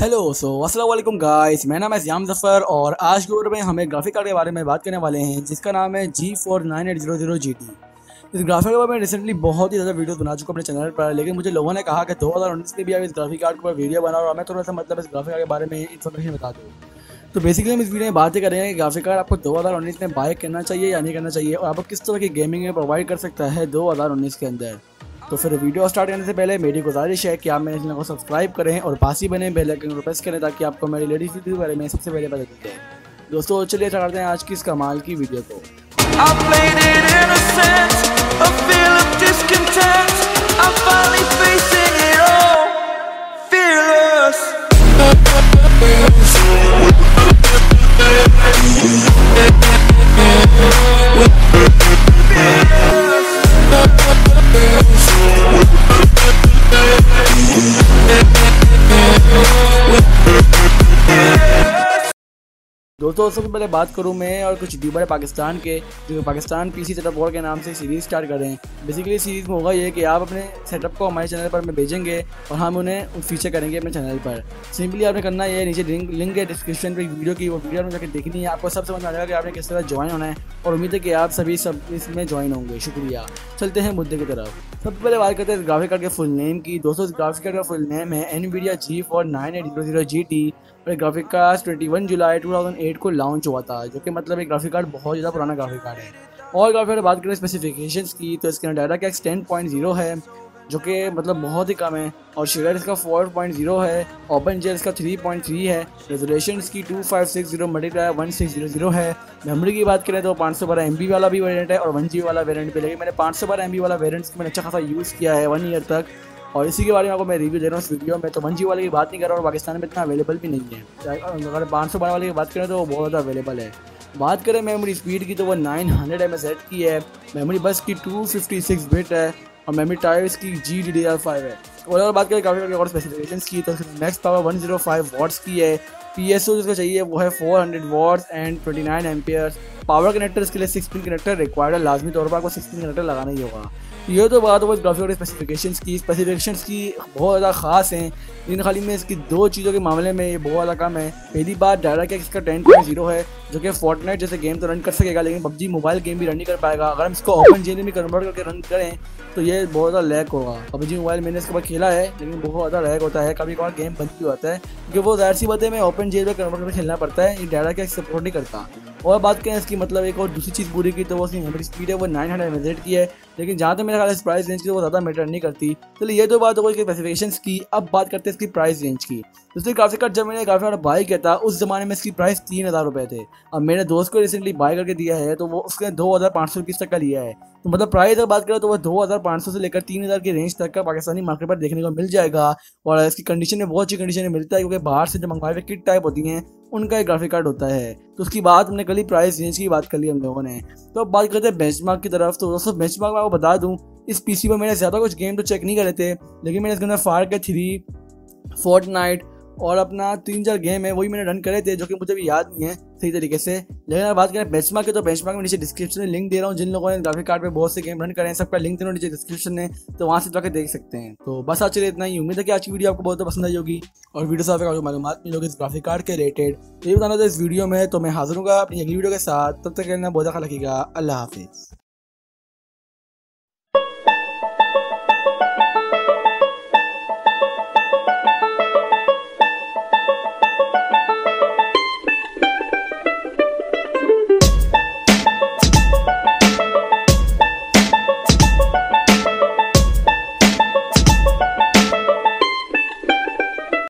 Hello अस्सलाम वालेकुम guys, मेरा नाम है ज़ियाम ज़फ़र और आज के वीडियो में हमें ग्राफिक कार्ड के बारे में बात करने वाले हैं जिसका नाम है G498000GT। इस ग्राफिक कार्ड पर मैं रिसेंटली बहुत ही ज़्यादा वीडियोस बना चुका हूँ अपने चैनल पर, लेकिन मुझे लोगों ने कहा कि 2019 में भी आप इस ग्राफिक कार्ड पर वीडियो बनाओ और मैं थोड़ा सा मतलब इस ग्राफिक कार्ड के बारे में इन्फॉर्मेशन बता दूँ। तो बेसिकली हम इस वीडियो में बातें करेंगे कि ग्राफिक कार्ड आपको 2019 में बाय करना चाहिए या नहीं करना चाहिए और आपको किस तरह की गेमिंग में प्रोवाइड कर सकता है 2019 के अंदर। तो फिर वीडियो स्टार्ट करने से पहले मेरी गुजारिश है कि आप मेरे चैनल को सब्सक्राइब करें और पास ही बने बेल आइकन को प्रेस करें ताकि आपको मेरी लेटेस्ट वीडियो के बारे में सबसे पहले पता चल जाए। दोस्तों चलिए स्टार्ट करते हैं आज की इस कमाल की वीडियो को। दोस्तों सबसे पहले बात करूं मैं और कुछ यूट्यूबर पाकिस्तान के जो पाकिस्तान पीसी सेटअप वॉर के नाम से सीरीज़ स्टार्ट कर रहे हैं। बेसिकली सीरीज़ में होगा ये कि आप अपने सेटअप को हमारे चैनल पर में भेजेंगे और हम उन्हें फीचर करेंगे अपने चैनल पर। सिंपली आपने करना ये, नीचे लिंक है डिस्क्रिप्शन पे वीडियो की, वो वीडियो में जाकर देखनी है, आपको सब समझ आ जाएगा कि आपने किस तरह ज्वाइन होना है और उम्मीद है कि आप सभी सब इसमें ज्वाइन होंगे। शुक्रिया। चलते हैं मुद्दे की तरफ। सबसे पहले बात करते हैं ग्राफिक कार्ड के फुल नेम की। दोस्तों इस ग्राफिक कार्ड का फुल नेम है NVIDIA G498000GT और ग्राफिक कार्ड 21 जुलाई 2008 को लॉन्च हुआ था, जो कि मतलब एक ग्राफिक कार्ड बहुत ज़्यादा पुराना ग्राफिक कार्ड है। और ग्राफिक कार्ड बात करें स्पेसिफिकेशंस की तो इसके अंदर डायरेक्ट 10.0 है जो कि मतलब बहुत ही कम है और शेडर इसका 4.0 है, ओपन जेल इसका 3.3 है, रेजोल्यूशन इसकी 2560x1600 है। मेमोरी की बात करें तो 512 MB वाला भी वेरिएंट है और 1 GB वाला वेरिएंट भी, लेकिन मैंने 512 MB वाला वेरिएंट मैंने अच्छा खासा यूज़ किया है 1 ईयर तक और इसी के बारे में आपको मैं रिव्यू दे रहा हूँ इस वीडियो में। तो 1 GB वाले की बात नहीं कर रहा और पाकिस्तान में इतना अवेलेबल भी नहीं है। अगर 512 वाले की बात करें तो वो बहुत ज़्यादा अवेलेबल है। बात करें मेमोरी स्पीड की तो वो 900 MHz की है, मेमोरी बस की 256 बिट है और मेमोरी टाइप इसकी GDDR5 है। और अगर बात करें काफ़ी और स्पेसिफिकेशंस की तो मैक्स पावर 105 वॉट्स की है, PSO जिसको चाहिए वो है 400 watts and 29 amperes. Power connector इसके लिए 6 पिन कनेक्टर रिक्वायर्ड है, लाजमी तौर पर आपको 6 पिन कनेक्टर लगाना ही होगा। ये तो बात हो गई ग्राफिक स्पेसिफिकेशंस की बहुत ज़्यादा खास हैं, इन खाली में इसकी दो चीज़ों के मामले में ये बहुत ज़्यादा कम है। पहली बात डायरेक्ट इसका 10.0 है जो कि फोर्टनाइट जैसे गेम तो रन कर सकेगा, लेकिन PUBG मोबाइल गेम भी रन नहीं कर पाएगा। अगर हम इसको ओपन जेल में कन्वर्ट करके रन करें तो ये बहुत ज़्यादा लैग होगा। PUBG मोबाइल मैंने इसके बाद खेला है लेकिन बहुत ज़्यादा लैग होता है, कभी कभार गेम बंद भी होता है क्योंकि वो ज़ाहिर सी बात है में ओपन जेल में कन्वर्ट करके खेलना पड़ता है, ये डायरेक्ट सपोर्ट नहीं करता। और बात करें इसकी मतलब एक और दूसरी चीज़ पूरी की तो वो उसकी मेमोरी स्पीड है वो 900 MHz की है, लेकिन जहाँ तक मेरा ख्याल इस प्राइस रेंज की वो ज़्यादा मैटर नहीं करती। चलिए ये तो बात हो गई इसकी स्पेसिफिकेशंस की। अब बात करते हैं इसकी प्राइस रेंज की। दूसरी ग्राफिक कार्ड जब मैंने ग्राफिक कार्ड बाई किया था उस ज़माने में इसकी प्राइस 3000 रुपये थे। अब मेरे दोस्त को रिसेंटली बाई करके दिया है तो वो उसने 2500 रुपीज़ तक का लिया है। तो मतलब प्राइस अगर बात करें तो वो 2500 से लेकर 3000 की रेंज तक का पाकिस्तानी मार्केट पर देखने को मिल जाएगा और इसकी कंडीशन में बहुत अच्छी कंडीशन में मिलता है क्योंकि बाहर से जो मंगवाए हुए किट टाइप होती हैं उनका एक ग्राफिक कार्ड होता है। तो उसकी बात हमने कल ही प्राइस रेंज की बात कर ली हम लोगों ने। तो अब बात करते हैं बेंचमार्क की तरफ। तो दोस्तों बेंचमार्क मैं आपको बता दूं, इस पीसी पर मैंने ज़्यादा कुछ गेम तो चेक नहीं करे थे, लेकिन मैंने इसके अंदर फार के 3, फोर्टनाइट और अपना 3-4 गेम है वही मैंने रन करे थे जो कि मुझे भी याद नहीं है सही तरीके से। लेकिन अगर बात करें बेंचमार्क की तो बेंचमार्क में नीचे डिस्क्रिप्शन में लिंक दे रहा हूँ, जिन लोगों ने ग्राफिक कार्ड पे बहुत से गेम रन करे हैं सबका लिंक दे रहा हूँ नीचे डिस्क्रिप्शन में, तो वहाँ से जाकर देख सकते हैं। तो बस आज चलिए इतना ही। उम्मीद है कि आज की वीडियो आपको बहुत पसंद आई होगी और वीडियो से आपको मालूमात मिली होगी इस ग्राफिक कार्ड के रिलेटेड। तो ये बताना था इस वीडियो में, तो मैं हाजिर हूँ अपनी अगली वीडियो के साथ। तब तक कहना बहुत ख्याल रखिएगा। अल्लाह हाफिज़।